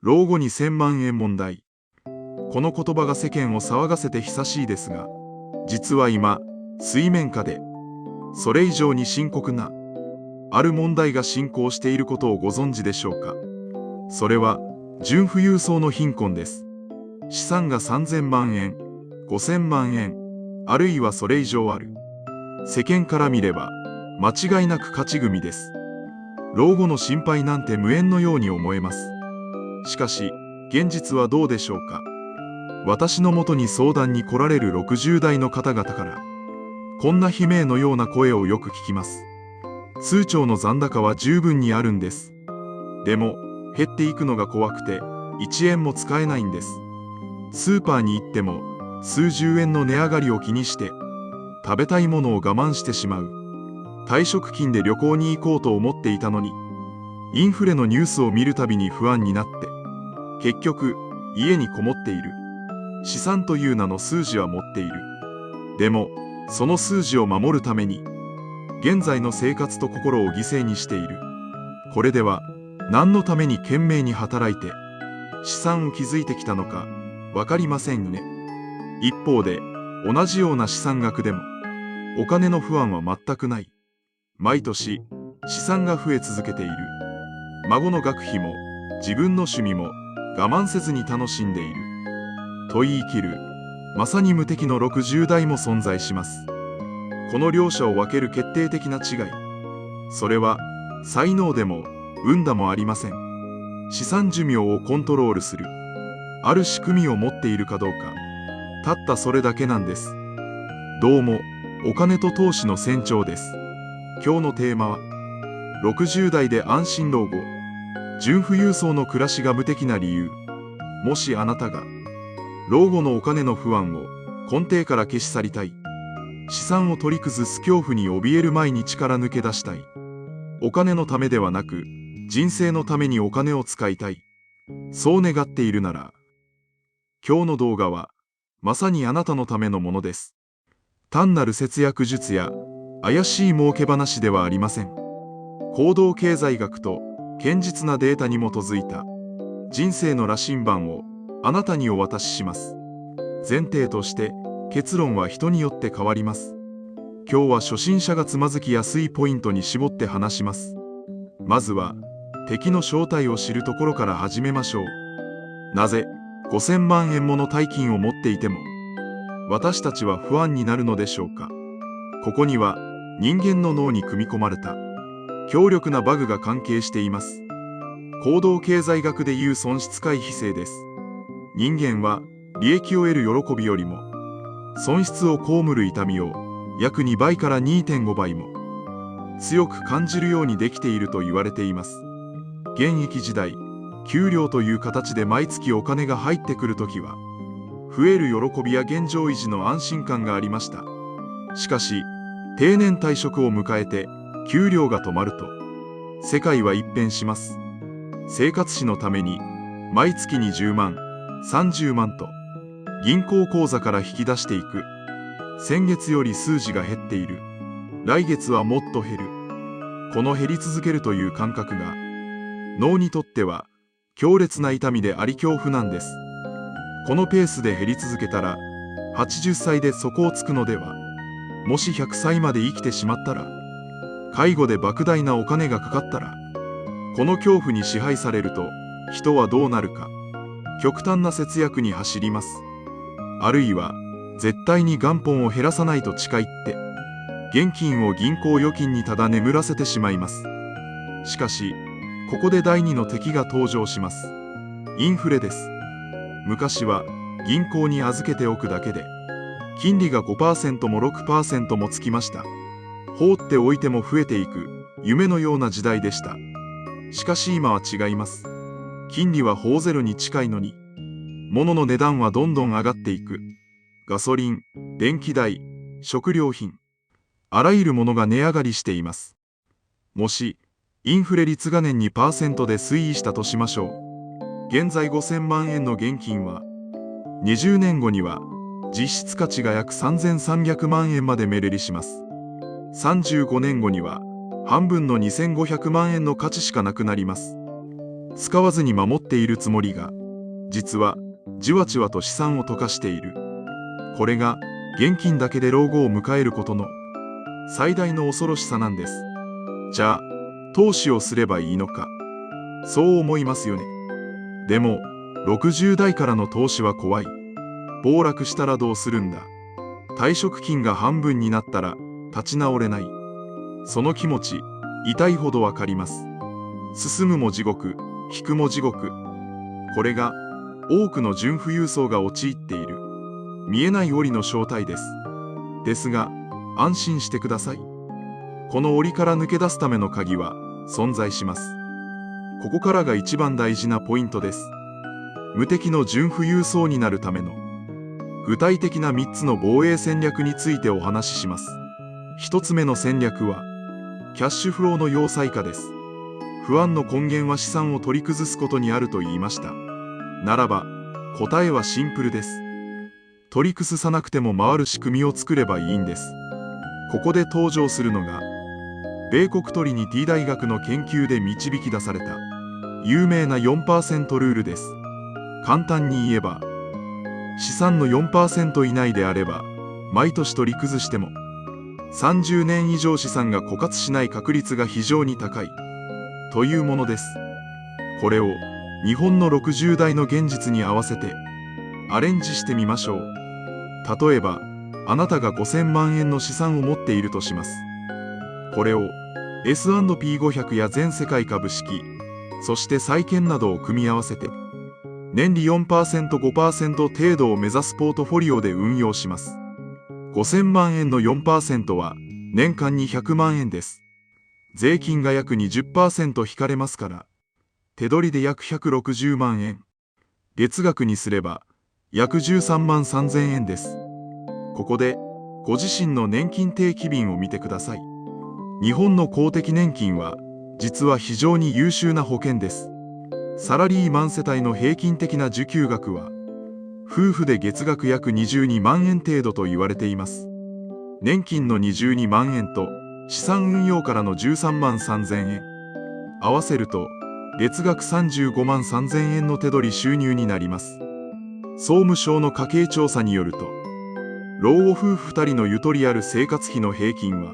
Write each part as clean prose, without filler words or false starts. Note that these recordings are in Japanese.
老後に1000万円問題。この言葉が世間を騒がせて久しいですが、実は今、水面下で、それ以上に深刻な、ある問題が進行していることをご存知でしょうか。それは、純富裕層の貧困です。資産が3000万円、5000万円、あるいはそれ以上ある。世間から見れば、間違いなく勝ち組です。老後の心配なんて無縁のように思えます。しかし、現実はどうでしょうか。私のもとに相談に来られる60代の方々から、こんな悲鳴のような声をよく聞きます。通帳の残高は十分にあるんです。でも、減っていくのが怖くて、1円も使えないんです。スーパーに行っても、数十円の値上がりを気にして、食べたいものを我慢してしまう。退職金で旅行に行こうと思っていたのに、インフレのニュースを見るたびに不安になって、結局、家にこもっている。資産という名の数字は持っている。でも、その数字を守るために、現在の生活と心を犠牲にしている。これでは、何のために懸命に働いて、資産を築いてきたのか、わかりませんね。一方で、同じような資産額でも、お金の不安は全くない。毎年、資産が増え続けている。孫の学費も、自分の趣味も、我慢せずに楽しんでいる。と言い切る、まさに無敵の60代も存在します。この両者を分ける決定的な違い。それは、才能でも、運だもありません。資産寿命をコントロールする。ある仕組みを持っているかどうか。たったそれだけなんです。どうも、お金と投資の船長です。今日のテーマは、60代で安心老後。純富裕層の暮らしが無敵な理由。もしあなたが、老後のお金の不安を根底から消し去りたい。資産を取り崩す恐怖に怯える毎日から抜け出したい。お金のためではなく、人生のためにお金を使いたい。そう願っているなら、今日の動画は、まさにあなたのためのものです。単なる節約術や、怪しい儲け話ではありません。行動経済学と堅実なデータに基づいた人生の羅針盤をあなたにお渡しします。前提として結論は人によって変わります。今日は初心者がつまずきやすいポイントに絞って話します。まずは敵の正体を知るところから始めましょう。なぜ5000万円もの大金を持っていても私たちは不安になるのでしょうか。ここには人間の脳に組み込まれた強力なバグが関係しています。行動経済学でいう損失回避性です。人間は利益を得る喜びよりも損失を被る痛みを約2倍から 2.5 倍も強く感じるようにできていると言われています。現役時代、給料という形で毎月お金が入ってくるときは増える喜びや現状維持の安心感がありました。しかし定年退職を迎えて給料が止まると世界は一変します。生活費のために毎月20万、30万と銀行口座から引き出していく。先月より数字が減っている。来月はもっと減る。この減り続けるという感覚が脳にとっては強烈な痛みであり恐怖なんです。このペースで減り続けたら80歳で底をつくのでは。もし100歳まで生きてしまったら、介護で莫大なお金がかかったら、この恐怖に支配されると人はどうなるか。極端な節約に走ります。あるいは絶対に元本を減らさないと誓いって現金を銀行預金にただ眠らせてしまいます。しかしここで第二の敵が登場します。インフレです。昔は銀行に預けておくだけで金利が 5% も 6% もつきました。放っておいても増えていく夢のような時代でした。しかし今は違います。金利はほぼゼロに近いのに物の値段はどんどん上がっていく。ガソリン、電気代、食料品、あらゆるものが値上がりしています。もしインフレ率が年 2% で推移したとしましょう。現在5000万円の現金は20年後には実質価値が約3300万円まで目減りします。35年後には半分の2500万円の価値しかなくなります。使わずに守っているつもりが、実はじわじわと資産を溶かしている。これが現金だけで老後を迎えることの最大の恐ろしさなんです。じゃあ投資をすればいいのか、そう思いますよね。でも60代からの投資は怖い。暴落したらどうするんだ。退職金が半分になったら立ち直れない。その気持ち、痛いほどわかります。進むも地獄、引くも地獄。これが多くの純富裕層が陥っている見えない檻の正体です。ですが安心してください。この檻から抜け出すための鍵は存在します。ここからが一番大事なポイントです。無敵の純富裕層になるための具体的な3つの防衛戦略についてお話しします。1つ目の戦略はキャッシュフローの要塞化です。不安の根源は資産を取り崩すことにあると言いました。ならば答えはシンプルです。取り崩さなくても回る仕組みを作ればいいんです。ここで登場するのが米国トリニティ大学の研究で導き出された有名な 4% ルールです。簡単に言えば資産の 4% 以内であれば毎年取り崩しても30年以上資産が枯渇しない確率が非常に高いというものです。これを日本の60代の現実に合わせてアレンジしてみましょう。例えばあなたが5000万円の資産を持っているとします。これを S&P500 や全世界株式、そして債券などを組み合わせて年利 4%、5% 程度を目指すポートフォリオで運用します。5000万円の 4% は年間に100万円です。税金が約 20% 引かれますから、手取りで約160万円。月額にすれば約13万3000円です。ここでご自身の年金定期便を見てください。日本の公的年金は実は非常に優秀な保険です。サラリーマン世帯の平均的な受給額は夫婦で月額約22万円程度と言われています。年金の22万円と資産運用からの13万3000円合わせると月額35万3000円の手取り収入になります。総務省の家計調査によると、老後夫婦2人のゆとりある生活費の平均は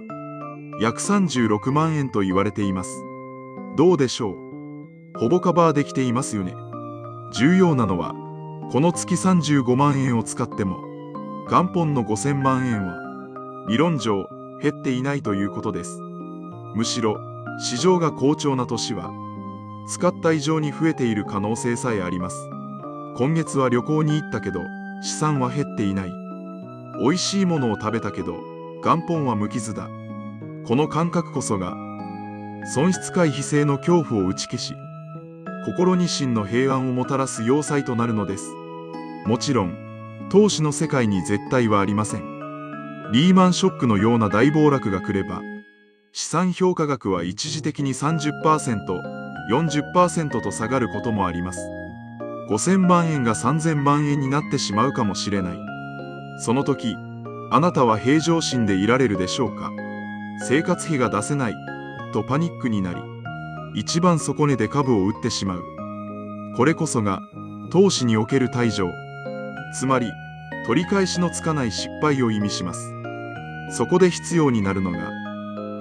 約36万円と言われています。どうでしょう。ほぼカバーできていますよね。重要なのはこの月35万円を使っても元本の5000万円は理論上減っていないということです。むしろ市場が好調な年は使った以上に増えている可能性さえあります。今月は旅行に行ったけど資産は減っていない。美味しいものを食べたけど元本は無傷だ。この感覚こそが損失回避性の恐怖を打ち消し、心に真の平安をもたらす要塞となるのです。もちろん投資の世界に絶対はありません。リーマンショックのような大暴落が来れば資産評価額は一時的に 30%、40% と下がることもあります。5000万円が3000万円になってしまうかもしれない。その時あなたは平常心でいられるでしょうか。生活費が出せないとパニックになり、一番底値で株を売ってしまう。これこそが投資における退場、つまり取り返しのつかない失敗を意味します。そこで必要になるのが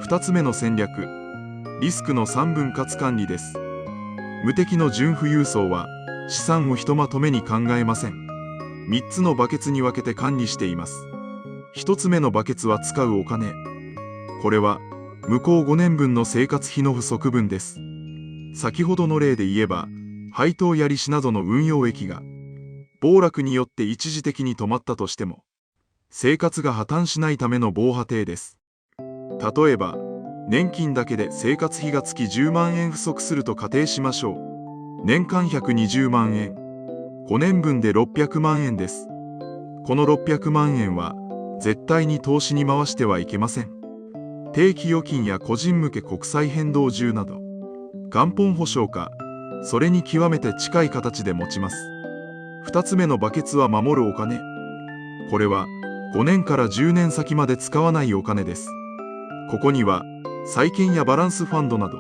2つ目の戦略、リスクの3分割管理です。無敵の純富裕層は資産をひとまとめに考えません。3つのバケツに分けて管理しています。1つ目のバケツは使うお金。これは向こう5年分の生活費の不足分です。先ほどの例で言えば配当や利子などの運用益が暴落によって一時的に止まったとしても生活が破綻しないための防波堤です。例えば年金だけで生活費が月10万円不足すると仮定しましょう。年間120万円、5年分で600万円です。この600万円は絶対に投資に回してはいけません。定期預金や個人向け国債変動10など元本保証かそれに極めて近い形で持ちます。2つ目のバケツは守るお金。これは5年から10年先まで使わないお金です。ここには債券やバランスファンドなど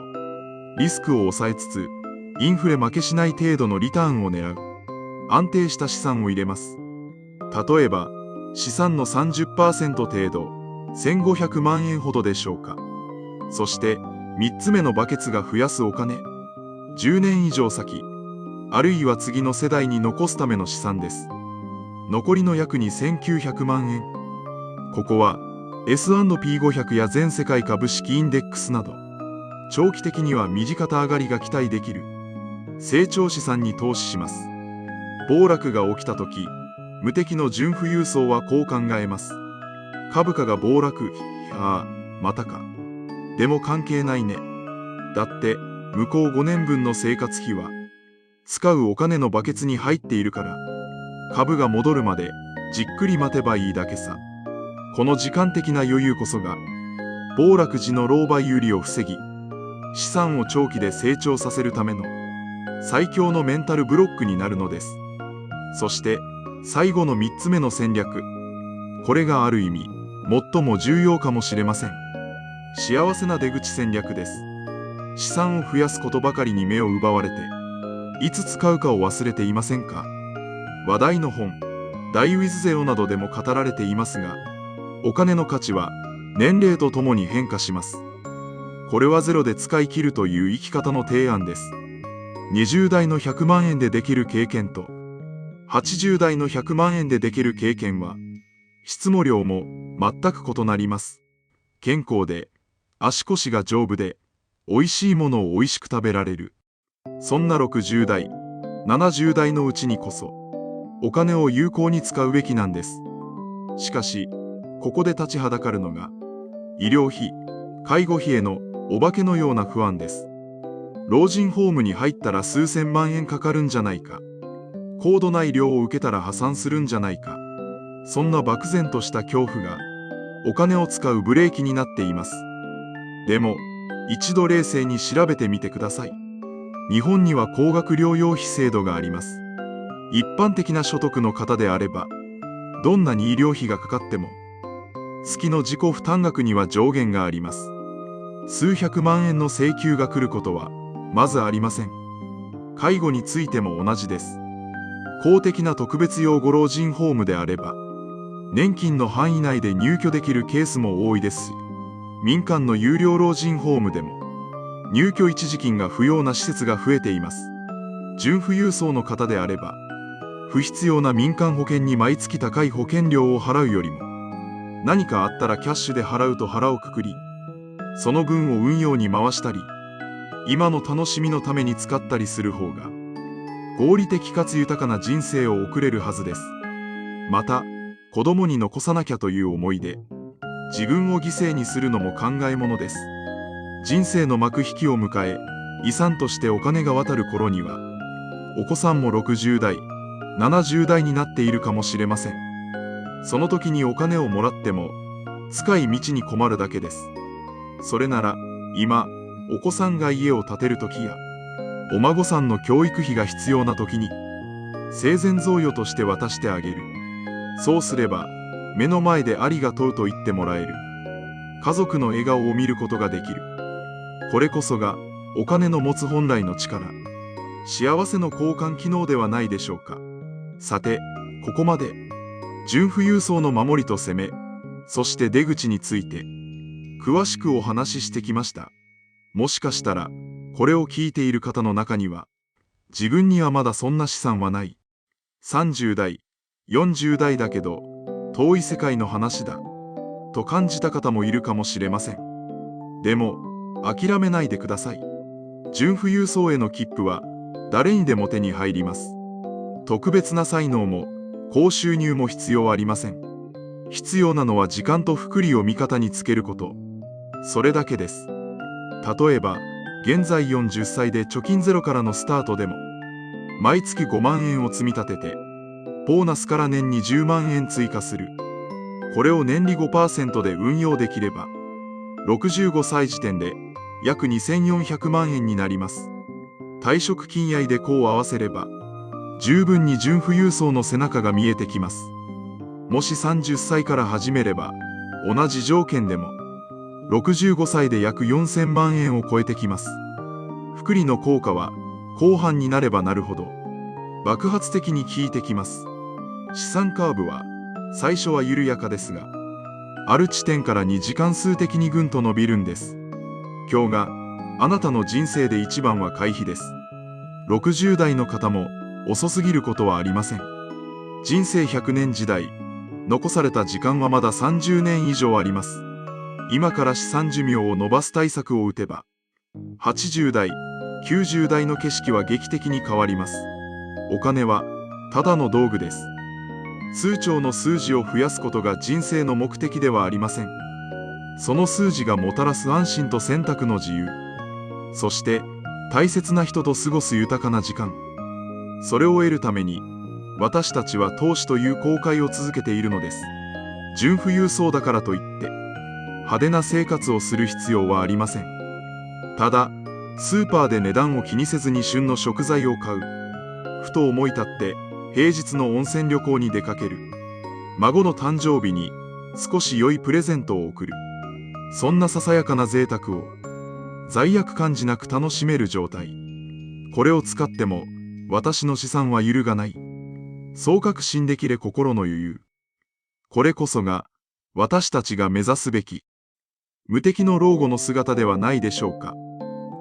リスクを抑えつつインフレ負けしない程度のリターンを狙う安定した資産を入れます。例えば資産の 30% 程度、1500万円ほどでしょうか。そして3つ目のバケツが増やすお金、10年以上先、あるいは次の世代に残すための資産です。残りの約2900万円。ここは S&P500 や全世界株式インデックスなど、長期的には右肩上がりが期待できる成長資産に投資します。暴落が起きたとき、無敵の純富裕層はこう考えます。株価が暴落、ああ、またか。でも関係ないね。だって、向こう5年分の生活費は、使うお金のバケツに入っているから、株が戻るまでじっくり待てばいいだけさ。この時間的な余裕こそが、暴落時の狼狽有利を防ぎ、資産を長期で成長させるための最強のメンタルブロックになるのです。そして、最後の3つ目の戦略。これがある意味、最も重要かもしれません。幸せな出口戦略です。資産を増やすことばかりに目を奪われて、いつ使うかを忘れていませんか？話題の本、ダイ・ウィズ・ゼロなどでも語られていますが、お金の価値は年齢とともに変化します。これはゼロで使い切るという生き方の提案です。20代の100万円でできる経験と、80代の100万円でできる経験は、質も量も全く異なります。健康で、足腰が丈夫で、美味しいものを美味しく食べられる。そんな60代、70代のうちにこそ、お金を有効に使うべきなんです。しかし、ここで立ちはだかるのが、医療費、介護費へのお化けのような不安です。老人ホームに入ったら数千万円かかるんじゃないか。高度な医療を受けたら破産するんじゃないか。そんな漠然とした恐怖が、お金を使うブレーキになっています。でも、一度冷静に調べてみてください。日本には高額療養費制度があります。一般的な所得の方であれば、どんなに医療費がかかっても、月の自己負担額には上限があります。数百万円の請求が来ることは、まずありません。介護についても同じです。公的な特別養護老人ホームであれば、年金の範囲内で入居できるケースも多いですし、民間の有料老人ホームでも、入居一時金が不要な施設が増えています。純富裕層の方であれば、不必要な民間保険に毎月高い保険料を払うよりも、何かあったらキャッシュで払うと腹をくくり、その分を運用に回したり、今の楽しみのために使ったりする方が、合理的かつ豊かな人生を送れるはずです。また、子供に残さなきゃという思いで、自分を犠牲にするのも考えものです。人生の幕引きを迎え、遺産としてお金が渡る頃には、お子さんも60代、70代になっているかもしれません。その時にお金をもらっても、使い道に困るだけです。それなら、今、お子さんが家を建てる時や、お孫さんの教育費が必要な時に、生前贈与として渡してあげる。そうすれば、目の前でありがとうと言ってもらえる。家族の笑顔を見ることができる。これこそが、お金の持つ本来の力。幸せの交換機能ではないでしょうか。さて、ここまで、純富裕層の守りと攻め、そして出口について、詳しくお話ししてきました。もしかしたら、これを聞いている方の中には、自分にはまだそんな資産はない。30代、40代だけど、遠い世界の話だ。と感じた方もいるかもしれません。でも、諦めないでください。純富裕層への切符は、誰にでも手に入ります。特別な才能も、高収入も必要ありません。必要なのは時間と複利を味方につけること。それだけです。例えば、現在40歳で貯金ゼロからのスタートでも、毎月5万円を積み立てて、ボーナスから年に10万円追加する。これを年利 5% で運用できれば、65歳時点で約2400万円になります。退職金やidecoを合わせれば、十分に純富裕層の背中が見えてきます。もし30歳から始めれば、同じ条件でも、65歳で約4000万円を超えてきます。複利の効果は後半になればなるほど爆発的に効いてきます。資産カーブは最初は緩やかですが、ある地点からに時間数的にぐんと伸びるんです。今日があなたの人生で一番は回避です。60代の方も遅すぎることはありません。人生100年時代、残された時間はまだ30年以上あります。今から資産寿命を伸ばす対策を打てば、80代、90代の景色は劇的に変わります。お金はただの道具です。通帳の数字を増やすことが人生の目的ではありません。その数字がもたらす安心と選択の自由、そして大切な人と過ごす豊かな時間、それを得るために私たちは投資という航海を続けているのです。純富裕層だからといって派手な生活をする必要はありません。ただスーパーで値段を気にせずに旬の食材を買う、ふと思い立って平日の温泉旅行に出かける、孫の誕生日に少し良いプレゼントを贈る、そんなささやかな贅沢を罪悪感じなく楽しめる状態、これを使っても私の資産は揺るがない、そう確信できれ心の余裕、これこそが私たちが目指すべき無敵の老後の姿ではないでしょうか。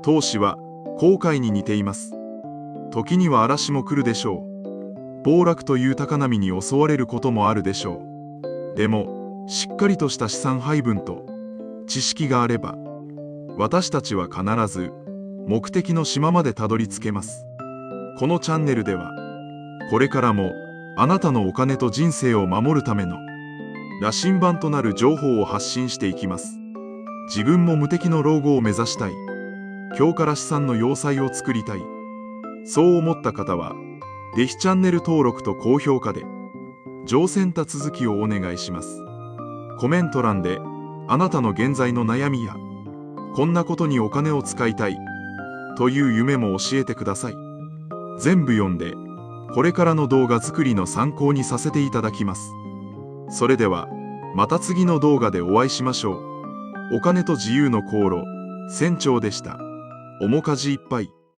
投資は航海に似ています。時には嵐も来るでしょう。暴落という高波に襲われることもあるでしょう。でもしっかりとした資産配分と知識があれば、私たちは必ず目的の島までたどり着けます。このチャンネルではこれからもあなたのお金と人生を守るための羅針盤となる情報を発信していきます。自分も無敵の老後を目指したい、今日から資産の要塞を作りたい、そう思った方はぜひチャンネル登録と高評価で乗船手続きをお願いします。コメント欄であなたの現在の悩みやこんなことにお金を使いたいという夢も教えてください。全部読んでこれからの動画作りの参考にさせていただきます。それではまた次の動画でお会いしましょう。お金と自由の航路、船長でした。面舵いっぱい。